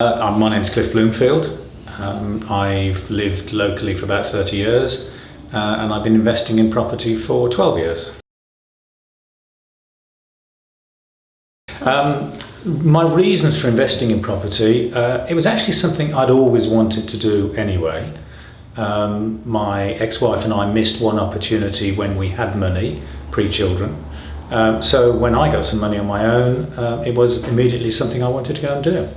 My name's Cliff Bloomfield. I've lived locally for about 30 years and I've been investing in property for 12 years. My reasons for investing in property, it was actually something I'd always wanted to do anyway. My ex-wife and I missed one opportunity when we had money, pre-children. So when I got some money on my own, it was immediately something I wanted to go and do.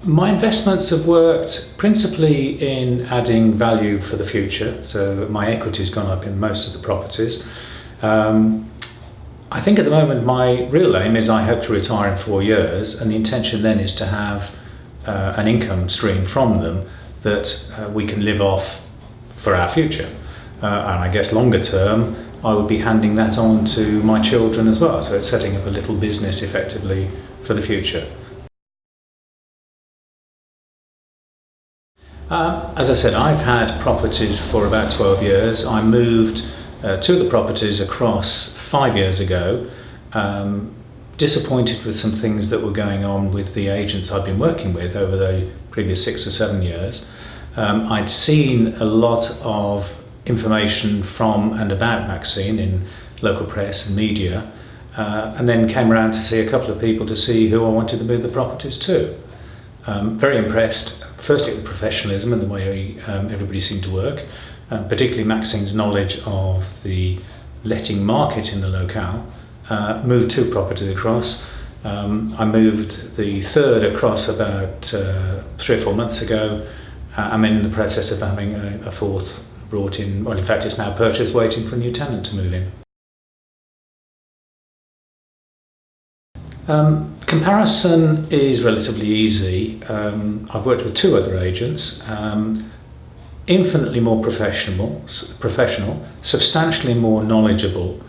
My investments have worked principally in adding value for the future, so my equity's gone up in most of the properties. I think at the moment my real aim is I hope to retire in 4 years, and the intention then is to have an income stream from them that we can live off for our future. And I guess longer term I would be handing that on to my children as well, so it's setting up a little business effectively for the future. As I said, I've had properties for about 12 years. I moved two of the properties across 5 years ago, disappointed with some things that were going on with the agents I'd been working with over the previous 6 or 7 years. I'd seen a lot of information from and about Maxine in local press and media, and then came around to see a couple of people to see who I wanted to move the properties to. Very impressed, firstly at the professionalism and the way everybody seemed to work, particularly Maxine's knowledge of the letting market in the locale. Moved 2 properties across. I moved the third across about 3 or 4 months ago. I'm in the process of having a fourth brought in. Well, in fact it's now purchased, waiting for a new tenant to move in. Comparison is relatively easy. I've worked with 2 other agents, infinitely more professional, substantially more knowledgeable,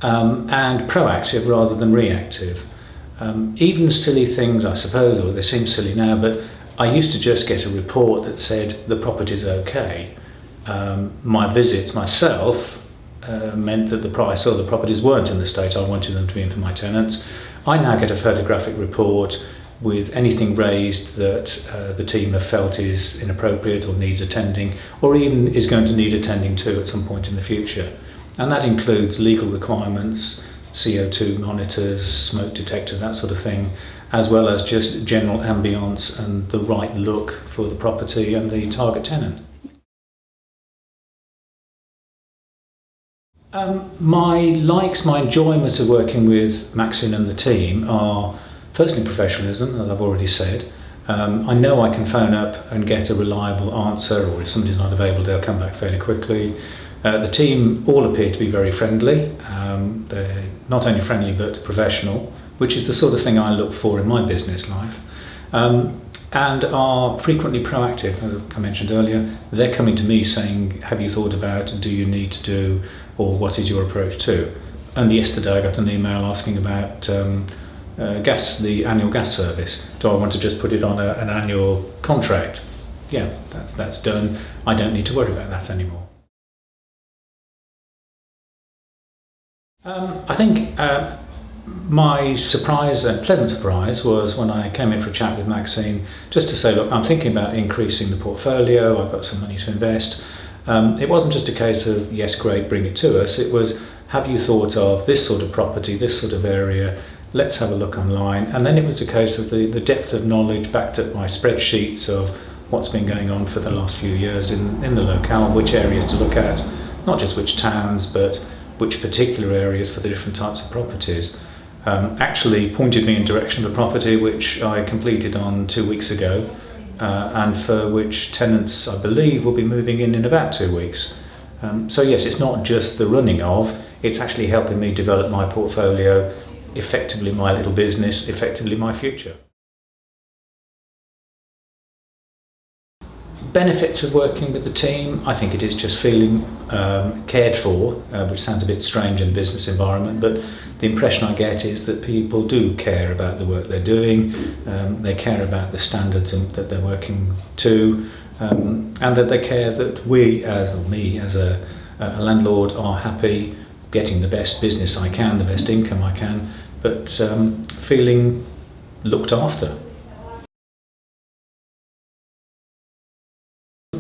and proactive rather than reactive. Even silly things, I suppose, or they seem silly now, but I used to just get a report that said the property's okay. My visits myself meant that the price or the properties weren't in the state I wanted them to be in for my tenants. I now get a photographic report with anything raised that the team have felt is inappropriate or needs attending, or even is going to need attending to at some point in the future. And that includes legal requirements, CO2 monitors, smoke detectors, that sort of thing, as well as just general ambience and the right look for the property and the target tenant. My likes, my enjoyment of working with Maxine and the team are firstly professionalism, as I've already said. I know I can phone up and get a reliable answer, or if somebody's not available they'll come back fairly quickly. The team all appear to be very friendly. They're not only friendly but professional, which is the sort of thing I look for in my business life. And are frequently proactive, as I mentioned earlier. They're coming to me saying, have you thought about, do you need to do, or what is your approach to? And yesterday I got an email asking about the annual gas service. Do I want to just put it on an annual contract? Yeah, that's done. I don't need to worry about that anymore. I think my surprise, and pleasant surprise, was when I came in for a chat with Maxine, just to say, look, I'm thinking about increasing the portfolio, I've got some money to invest. It wasn't just a case of, yes, great, bring it to us. It was, have you thought of this sort of property, this sort of area? Let's have a look online. And then it was a case of the depth of knowledge, backed up by spreadsheets of what's been going on for the last few years in the locale, which areas to look at, not just which towns, but which particular areas for the different types of properties. Actually pointed me in direction of a property which I completed on 2 weeks ago, and for which tenants, I believe, will be moving in about 2 weeks. So yes, it's not just the running of, it's actually helping me develop my portfolio, effectively my little business, effectively my future. Benefits of working with the team, I think it is just feeling cared for, which sounds a bit strange in a business environment, but the impression I get is that people do care about the work they're doing, they care about the standards that they're working to, and that they care that me as a landlord are happy, getting the best business I can, the best income I can, but feeling looked after.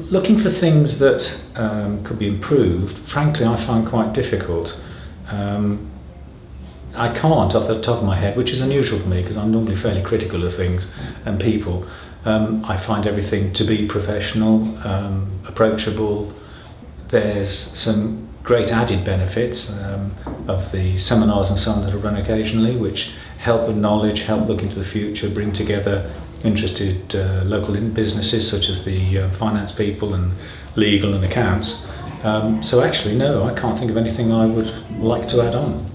Looking for things that could be improved, frankly, I find quite difficult. I can't off the top of my head, which is unusual for me because I'm normally fairly critical of things and people. I find everything to be professional, approachable. There's some great added benefits of the seminars and so on that are run occasionally, which help with knowledge, help look into the future, bring together interested local businesses such as the finance people and legal and accounts. So actually, no, I can't think of anything I would like to add on.